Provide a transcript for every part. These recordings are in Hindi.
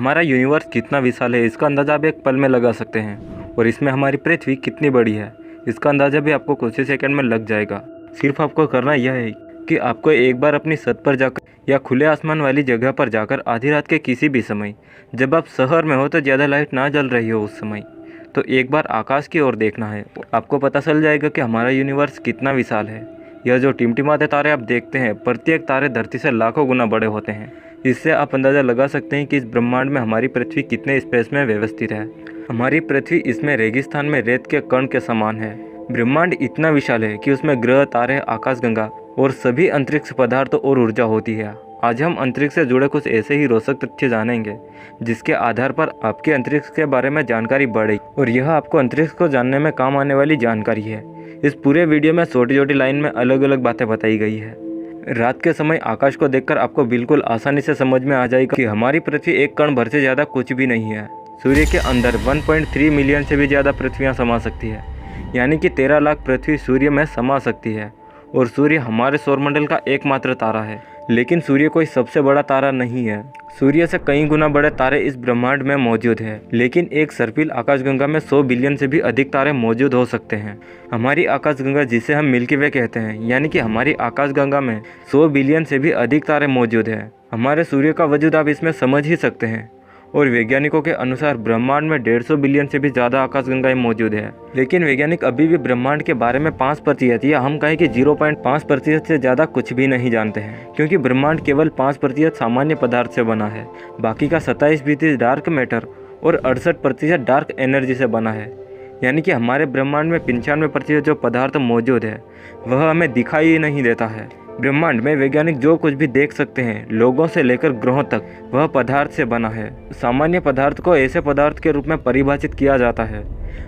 हमारा यूनिवर्स कितना विशाल है इसका अंदाज़ा आप एक पल में लगा सकते हैं, और इसमें हमारी पृथ्वी कितनी बड़ी है इसका अंदाज़ा भी आपको कुछ ही सेकंड में लग जाएगा। सिर्फ आपको करना यह है कि आपको एक बार अपनी छत पर जाकर या खुले आसमान वाली जगह पर जाकर आधी रात के किसी भी समय, जब आप शहर में हो तो ज़्यादा लाइट ना जल रही हो उस समय, तो एक बार आकाश की ओर देखना है। आपको पता चल जाएगा कि हमारा यूनिवर्स कितना विशाल है। यह जो टिमटिमाते तारे आप देखते हैं, प्रत्येक तारे धरती से लाखों गुना बड़े होते हैं। इससे आप अंदाज़ा लगा सकते हैं कि इस ब्रह्मांड में हमारी पृथ्वी कितने स्पेस में व्यवस्थित है। हमारी पृथ्वी इसमें रेगिस्तान में रेत के कण के समान है। ब्रह्मांड इतना विशाल है कि उसमें ग्रह, तारे, आकाशगंगा और सभी अंतरिक्ष पदार्थ और ऊर्जा होती है। आज हम अंतरिक्ष से जुड़े कुछ ऐसे ही रोचक तथ्य जानेंगे जिसके आधार पर आपके अंतरिक्ष के बारे में जानकारी बढ़ेगी, और यह आपको अंतरिक्ष को जानने में काम आने वाली जानकारी है। इस पूरे वीडियो में छोटी छोटी लाइन में अलग अलग बातें बताई गई है। रात के समय आकाश को देखकर आपको बिल्कुल आसानी से समझ में आ जाएगा कि हमारी पृथ्वी एक कण भर से ज़्यादा कुछ भी नहीं है। सूर्य के अंदर 1.3 मिलियन से भी ज़्यादा पृथ्वियाँ समा सकती है, यानी कि 13 लाख पृथ्वी सूर्य में समा सकती है। और सूर्य हमारे सौरमंडल का एकमात्र तारा है, लेकिन सूर्य कोई सबसे बड़ा तारा नहीं है। सूर्य से कई गुना बड़े तारे इस ब्रह्मांड में मौजूद हैं, लेकिन एक सर्पिल आकाशगंगा में 100 बिलियन से भी अधिक तारे मौजूद हो सकते हैं। हमारी आकाशगंगा, जिसे हम मिल्की वे कहते हैं, यानी कि हमारी आकाशगंगा में 100 बिलियन से भी अधिक तारे मौजूद हैं। हमारे सूर्य का वजूद आप इसमें समझ ही सकते हैं। और वैज्ञानिकों के अनुसार ब्रह्मांड में 150 बिलियन से भी ज़्यादा आकाशगंगाएं मौजूद है। लेकिन वैज्ञानिक अभी भी ब्रह्मांड के बारे में 5% या हम कहें कि 0.5% से ज़्यादा कुछ भी नहीं जानते हैं, क्योंकि ब्रह्मांड केवल 5% सामान्य पदार्थ से बना है। बाकी का 27% डार्क मैटर और 68% डार्क एनर्जी से बना है। यानी कि हमारे ब्रह्मांड में 95% जो पदार्थ मौजूद है वह हमें दिखाई ही नहीं देता है। ब्रह्मांड में वैज्ञानिक जो कुछ भी देख सकते हैं, लोगों से लेकर ग्रहों तक, वह पदार्थ से बना है। सामान्य पदार्थ को ऐसे पदार्थ के रूप में परिभाषित किया जाता है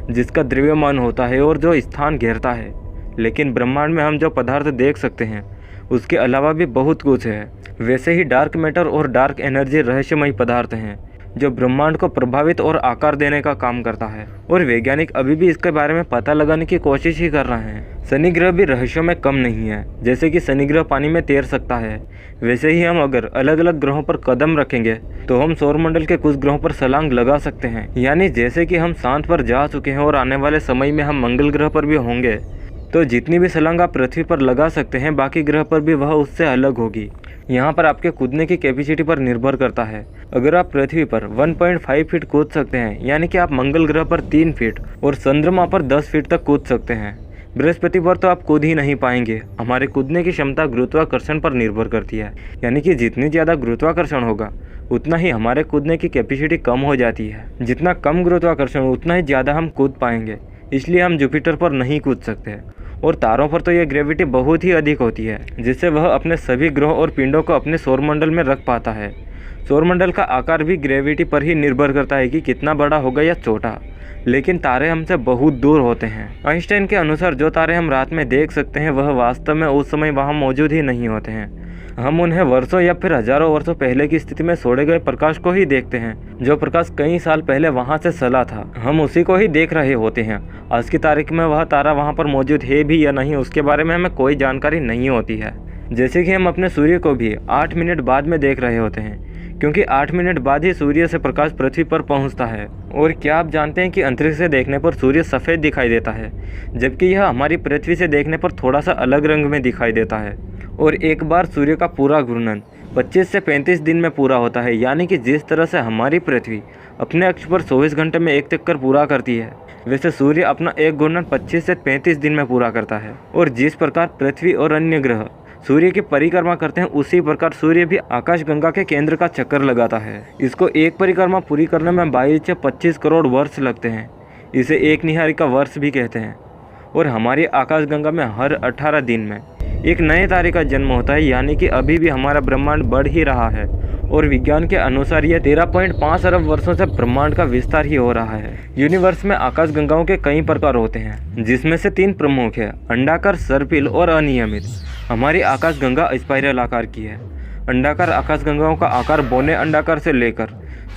जिसका द्रव्यमान होता है और जो स्थान घेरता है। लेकिन ब्रह्मांड में हम जो पदार्थ देख सकते हैं उसके अलावा भी बहुत कुछ है। वैसे ही डार्क मैटर और डार्क एनर्जी रहस्यमय पदार्थ हैं जो ब्रह्मांड को प्रभावित और आकार देने का काम करता है, और वैज्ञानिक अभी भी इसके बारे में पता लगाने की कोशिश ही कर रहे हैं। शनि ग्रह भी रहस्यों में कम नहीं है। जैसे कि शनि ग्रह पानी में तैर सकता है, वैसे ही हम अगर अलग अलग ग्रहों पर कदम रखेंगे तो हम सौरमंडल के कुछ ग्रहों पर छलांग लगा सकते हैं। यानी जैसे कि हम चांद पर जा चुके हैं और आने वाले समय में हम मंगल ग्रह पर भी होंगे, तो जितनी भी छलांग आप पृथ्वी पर लगा सकते हैं बाकी ग्रह पर भी वह उससे अलग होगी। यहाँ पर आपके कूदने की कैपेसिटी पर निर्भर करता है। अगर आप पृथ्वी पर 1.5 फीट कूद सकते हैं, यानी कि आप मंगल ग्रह पर 3 फीट और चंद्रमा पर 10 फीट तक कूद सकते हैं। बृहस्पति पर तो आप कूद ही नहीं पाएंगे। हमारे कूदने की क्षमता गुरुत्वाकर्षण पर निर्भर करती है, यानी कि जितनी ज़्यादा गुरुत्वाकर्षण होगा उतना ही हमारे कूदने की कैपेसिटी कम हो जाती है। जितना कम गुरुत्वाकर्षण उतना ही ज़्यादा हम कूद पाएंगे। इसलिए हम जुपिटर पर नहीं कूद सकते। और तारों पर तो यह ग्रेविटी बहुत ही अधिक होती है, जिससे वह अपने सभी ग्रहों और पिंडों को अपने सौरमंडल में रख पाता है। सौरमंडल का आकार भी ग्रेविटी पर ही निर्भर करता है कि कितना बड़ा होगा या छोटा। लेकिन तारे हमसे बहुत दूर होते हैं। आइंस्टाइन के अनुसार जो तारे हम रात में देख सकते हैं वह वास्तव में उस समय वहाँ मौजूद ही नहीं होते हैं। हम उन्हें वर्षों या फिर हजारों वर्षों पहले की स्थिति में छोड़े गए प्रकाश को ही देखते हैं। जो प्रकाश कई साल पहले वहां से चला था, हम उसी को ही देख रहे होते हैं। आज की तारीख में वह तारा वहां पर मौजूद है भी या नहीं उसके बारे में हमें कोई जानकारी नहीं होती है। जैसे कि हम अपने सूर्य को भी 8 मिनट बाद में देख रहे होते हैं, क्योंकि 8 मिनट बाद ही सूर्य से प्रकाश पृथ्वी पर पहुंचता है। और क्या आप जानते हैं कि अंतरिक्ष से देखने पर सूर्य सफ़ेद दिखाई देता है, जबकि यह हमारी पृथ्वी से देखने पर थोड़ा सा अलग रंग में दिखाई देता है। और एक बार सूर्य का पूरा घूर्णन 25 से 35 दिन में पूरा होता है। यानी कि जिस तरह से हमारी पृथ्वी अपने अक्ष पर 24 घंटे में एक चक्कर पूरा करती है, वैसे सूर्य अपना एक घूर्णन 25 से 35 दिन में पूरा करता है। और जिस प्रकार पृथ्वी और अन्य ग्रह सूर्य की परिक्रमा करते हैं, उसी प्रकार सूर्य भी आकाशगंगा के केंद्र का चक्कर लगाता है। इसको एक परिक्रमा पूरी करने में 22 से 25 करोड़ वर्ष लगते हैं। इसे एक निहारी का वर्ष भी कहते हैं। और हमारी आकाशगंगा में हर 18 दिन में एक नए तारे का जन्म होता है। यानी कि अभी भी हमारा ब्रह्मांड बढ़ ही रहा है। और विज्ञान के अनुसार यह 13.5 अरब वर्षों से ब्रह्मांड का विस्तार ही हो रहा है। यूनिवर्स में आकाशगंगाओं के कई प्रकार होते हैं, जिसमें से 3 प्रमुख है: अंडाकार, सर्पिल और अनियमित। हमारी आकाशगंगा स्पाइरल आकार की है। अंडाकार आकाशगंगाओं का आकार बौने अंडाकार से लेकर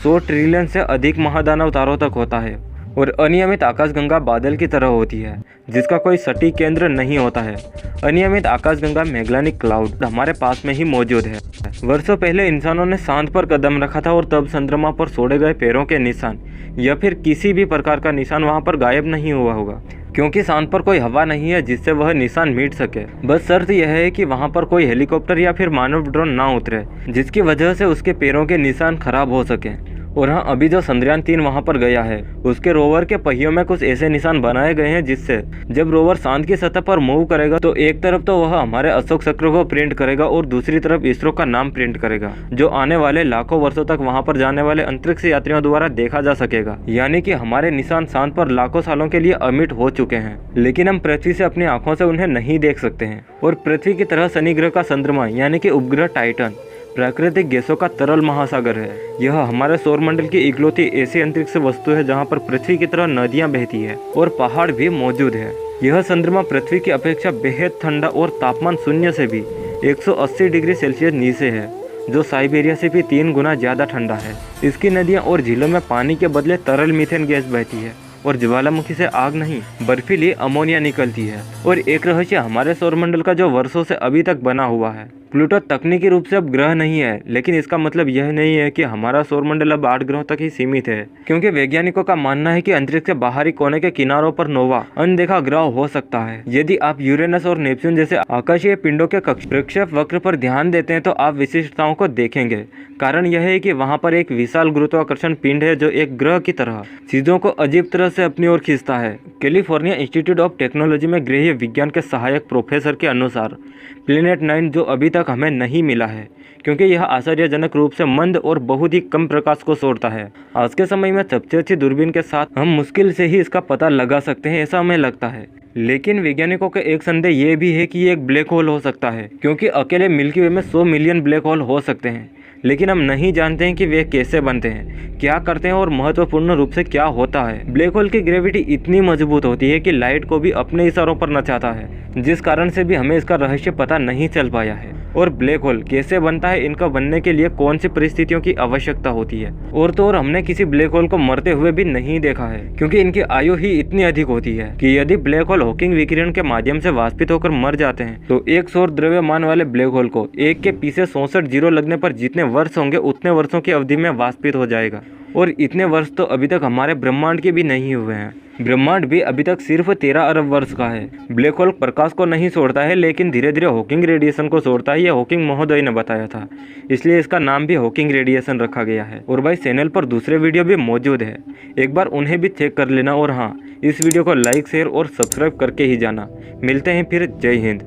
100 ट्रिलियन से अधिक महादानव तारों तक होता है। और अनियमित आकाशगंगा बादल की तरह होती है जिसका कोई सटीक केंद्र नहीं होता है। अनियमित आकाशगंगा मैग्लानिक क्लाउड हमारे पास में ही मौजूद है। वर्षों पहले इंसानों ने चांद पर कदम रखा था और तब चंद्रमा पर छोड़े गए पैरों के निशान या फिर किसी भी प्रकार का निशान वहां पर गायब नहीं हुआ होगा, क्योंकि चांद पर कोई हवा नहीं है जिससे वह निशान मिट सके। बस शर्त यह है कि वहां पर कोई हेलीकॉप्टर या फिर मानव ड्रोन ना उतरे जिसकी वजह से उसके पैरों के निशान खराब हो सके। और हाँ, अभी जो चंद्रयान 3 वहां पर गया है उसके रोवर के पहियों में कुछ ऐसे निशान बनाए गए हैं जिससे जब रोवर चांद की सतह पर मूव करेगा तो एक तरफ तो वह हमारे अशोक चक्र को प्रिंट करेगा और दूसरी तरफ इसरो का नाम प्रिंट करेगा, जो आने वाले लाखों वर्षों तक वहां पर जाने वाले अंतरिक्ष यात्रियों द्वारा देखा जा सकेगा। यानी कि हमारे निशान चांद पर लाखों सालों के लिए अमिट हो चुके हैं, लेकिन हम पृथ्वी से अपनी आंखों से उन्हें नहीं देख सकते हैं। और पृथ्वी की तरह शनि ग्रह का चंद्रमा यानी कि उपग्रह टाइटन प्राकृतिक गैसों का तरल महासागर है। यह हमारे सौरमंडल की इकलौती ऐसी अंतरिक्ष वस्तु है जहां पर पृथ्वी की तरह नदियां बहती है और पहाड़ भी मौजूद है। यह चंद्रमा पृथ्वी की अपेक्षा बेहद ठंडा और तापमान शून्य से भी 180 डिग्री सेल्सियस नीचे है, जो साइबेरिया से भी 3 गुना ज्यादा ठंडा है। इसकी नदियां और झीलों में पानी के बदले तरल मीथेन गैस बहती है और ज्वालामुखी से आग नहीं बर्फीली अमोनिया निकलती है। और एक रहस्य हमारे सौरमंडल का जो वर्षों से अभी तक बना हुआ है, प्लूटो तकनीकी रूप से अब ग्रह नहीं है, लेकिन इसका मतलब यह नहीं है कि हमारा सौरमंडल अब 8 ग्रहों तक ही सीमित है, क्योंकि वैज्ञानिकों का मानना है कि अंतरिक्ष के बाहरी कोने के किनारों पर नोवा अनदेखा ग्रह हो सकता है। यदि आप यूरेनस और नेपच्यून जैसे आकाशीय पिंडों के प्रक्षेप वक्र पर ध्यान देते हैं तो आप विशिष्टताओं को देखेंगे। कारण यह है कि वहां पर एक विशाल गुरुत्वाकर्षण पिंड है जो एक ग्रह की तरह चीजों को अजीब तरह से अपनी ओर खींचता है। कैलिफोर्निया इंस्टीट्यूट ऑफ टेक्नोलॉजी में गृह विज्ञान के सहायक प्रोफेसर के अनुसार प्लेनेट 9 जो अभी तक हमें नहीं मिला है, क्योंकि यह आश्चर्यजनक रूप से मंद और बहुत ही कम प्रकाश को छोड़ता है। आज के समय में सबसे अच्छी दूरबीन के साथ हम मुश्किल से ही इसका पता लगा सकते हैं, ऐसा हमें लगता है। लेकिन वैज्ञानिकों का एक संदेह ये भी है कि ये एक ब्लैक होल हो सकता है, क्योंकि अकेले मिल्की वे में 100 मिलियन ब्लैक होल हो सकते हैं, लेकिन हम नहीं जानते हैं कि वे कैसे बनते हैं, क्या करते हैं और महत्वपूर्ण रूप से क्या होता है। ब्लैक होल की ग्रेविटी इतनी मजबूत होती है कि लाइट को भी अपने इशारों पर नचाता है, जिस कारण से भी हमें इसका रहस्य पता नहीं चल पाया है। और ब्लैक होल कैसे बनता है, इनका बनने के लिए कौन सी परिस्थितियों की आवश्यकता होती है, और तो और हमने किसी ब्लैक होल को मरते हुए भी नहीं देखा है, क्योंकि इनकी आयु ही इतनी अधिक होती है कि यदि ब्लैक होल हॉकिंग विकिरण के माध्यम से वाष्पित होकर मर जाते हैं तो एक सौर द्रव्यमान वाले ब्लैक होल को 1 के पीछे 64 जीरो लगने पर जितने वर्ष होंगे उतने वर्षों की अवधि में वाष्पित हो जाएगा। और इतने वर्ष तो अभी तक हमारे ब्रह्मांड के भी नहीं हुए हैं। ब्रह्मांड भी अभी तक सिर्फ 13 अरब वर्ष का है। ब्लैक होल प्रकाश को नहीं छोड़ता है, लेकिन धीरे धीरे हॉकिंग रेडिएशन को छोड़ता है। यह हॉकिंग महोदय ने बताया था, इसलिए इसका नाम भी हॉकिंग रेडिएशन रखा गया है। और भाई चैनल पर दूसरे वीडियो भी मौजूद है, एक बार उन्हें भी चेक कर लेना। और हाँ, इस वीडियो को लाइक शेयर और सब्सक्राइब करके ही जाना। मिलते हैं फिर, जय हिंद।